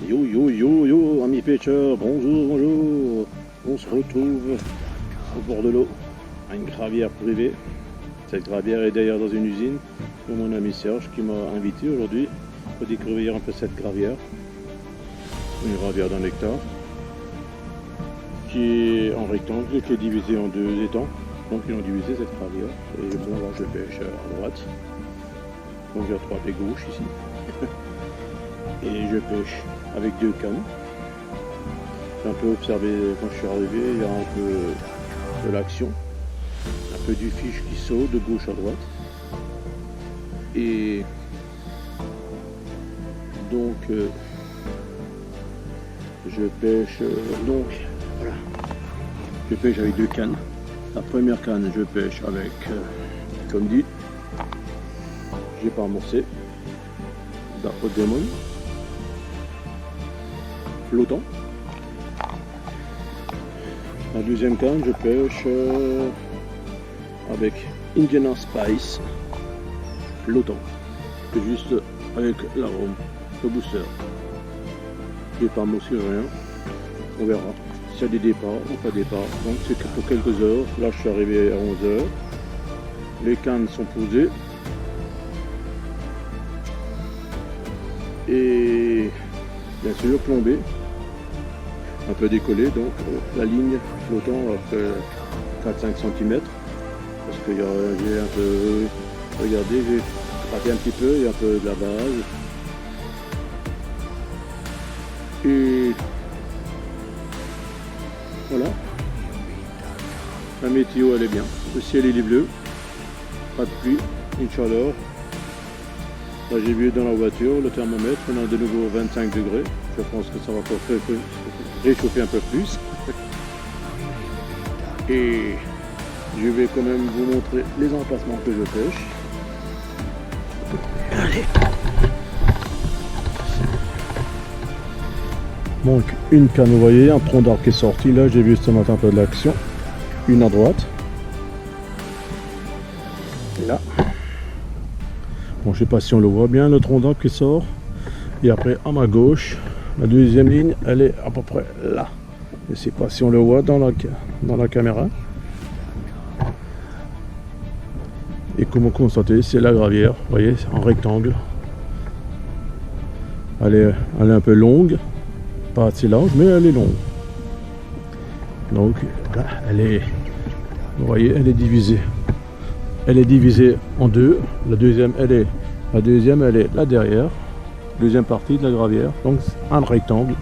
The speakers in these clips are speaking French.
Yo yo yo yo, amis pêcheurs, bonjour, bonjour. On se retrouve au bord de l'eau, à une gravière privée. Cette gravière est d'ailleurs dans une usine de mon ami Serge qui m'a invité aujourd'hui pour découvrir un peu cette gravière. Une gravière d'un hectare qui est en rectangle, qui est divisée en deux étangs. Donc ils ont divisé cette gravière. Et bon, là je pêche à droite. Donc il y a 3 pieds gauche ici. Et je pêche avec 2 cannes. J'ai un peu observé quand je suis arrivé, il y a un peu de l'action. Un peu du fiche qui saute de gauche à droite. Et donc je pêche donc voilà. Je pêche avec 2 cannes. La première canne je pêche avec comme dit, j'ai pas amorcé, Dapper Demon flottant. La deuxième canne je pêche avec Indiana Spice flottant, juste avec l'arôme, le booster. J'ai pas amorcé rien, on verra s'il y a des départs ou pas départs. Donc c'est pour quelques heures. Là je suis arrivé à 11 h. Les cannes sont posées et bien sûr plombées, un peu décollées, donc la ligne flottant à 4-5 cm parce que j'ai un peu regardé, j'ai raté un petit peu, il y a un peu de la base et voilà. La météo elle est bien, le ciel il est bleu, pas de pluie, Inch'Allah. Là j'ai vu dans la voiture le thermomètre, on a de nouveau 25 degrés, je pense que ça va encore réchauffer un peu plus. Et je vais quand même vous montrer les emplacements que je pêche. Allez. Donc une canne, vous voyez, un tronc d'arbre qui est sorti, là j'ai vu ce matin un peu de l'action. Une à droite. Et là. Bon, je sais pas si on le voit bien, le tronc d'arbre qui sort. Et après, à ma gauche, la deuxième ligne, elle est à peu près là. Je sais pas si on le voit dans la caméra. Et comme vous constatez, c'est la gravière, vous voyez, en rectangle. Elle est un peu longue, pas assez large, mais elle est longue. Donc, voilà, vous voyez, elle est divisée. Elle est divisée en deux. La deuxième, elle est là derrière. Deuxième partie de la gravière. Donc un rectangle.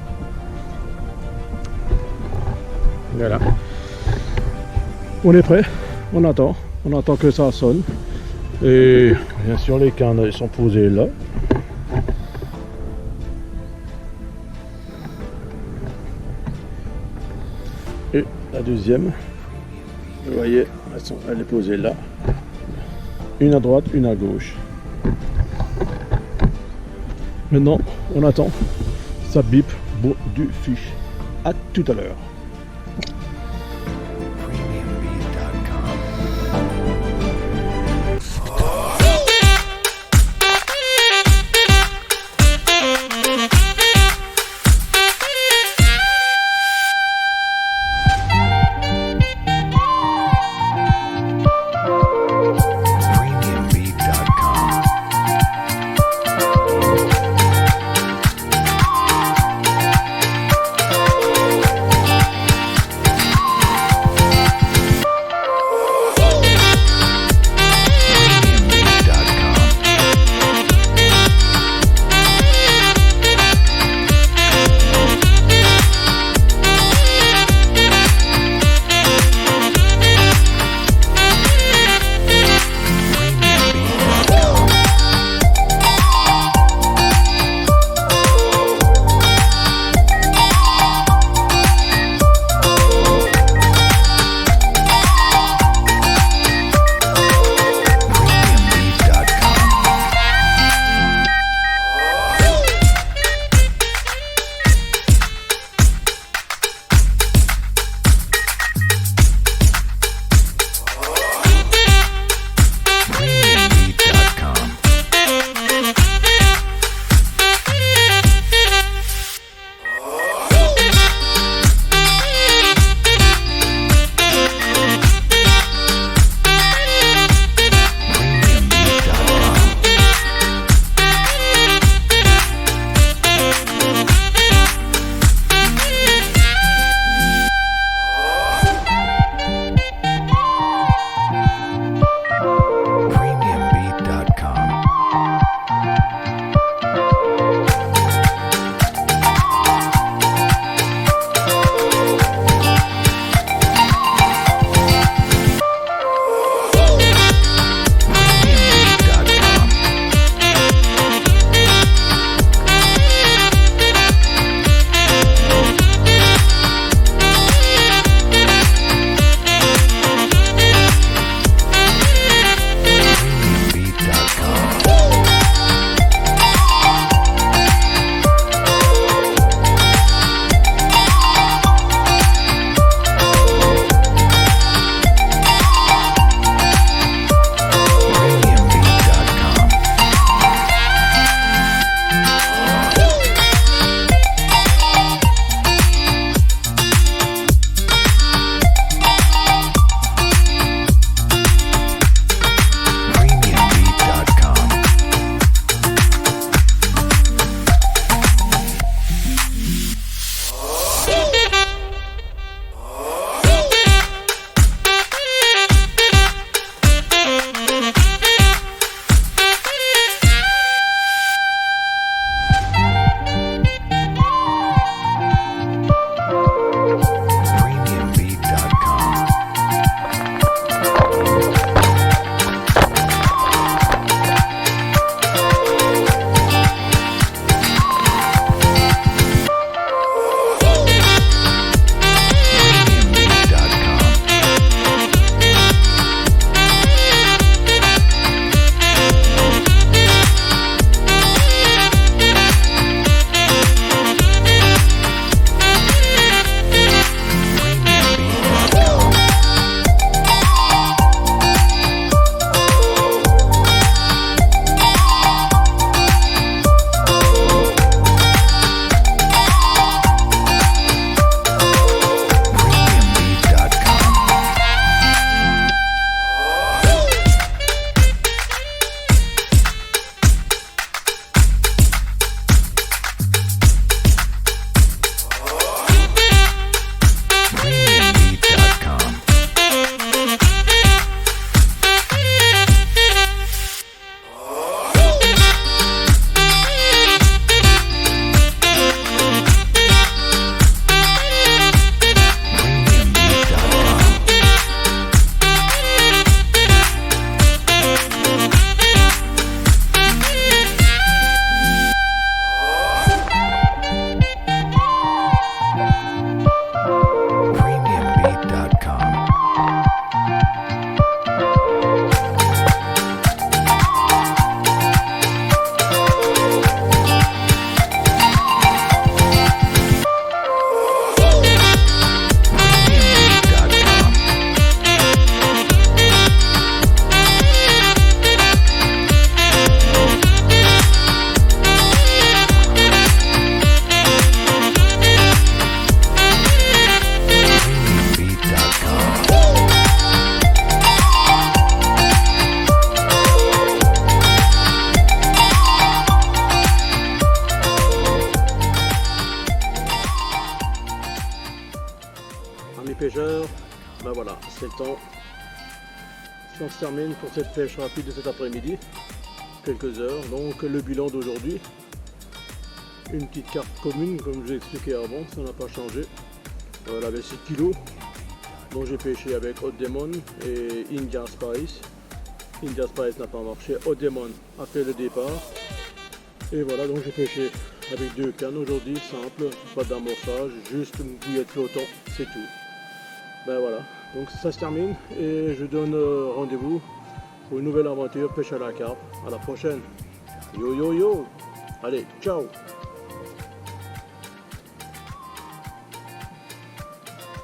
Voilà. On est prêt. On attend. On attend que ça sonne. Et bien sûr les cannes elles sont posées là. Et la deuxième. Vous voyez, elle est posée là. Une à droite, une à gauche. Maintenant, on attend. Ça bip pour du fiche. À tout à l'heure. pêcheurs, ben voilà, c'est le temps. On se termine pour cette pêche rapide de cet après-midi. Quelques heures, donc le bilan d'aujourd'hui. Une petite carte commune, comme je vous ai expliqué avant, ça n'a pas changé. Voilà, avec 6 kilos. Donc j'ai pêché avec Hot Demon et India Spice. India Spice n'a pas marché, Hot Demon a fait le départ. Et voilà, donc j'ai pêché avec 2 cannes aujourd'hui, simple, pas d'amorçage, juste une bouillette flottant, c'est tout. Ben voilà, donc ça se termine et je donne rendez-vous pour une nouvelle aventure pêche à la carpe. À la prochaine. Yo yo yo. Allez, ciao.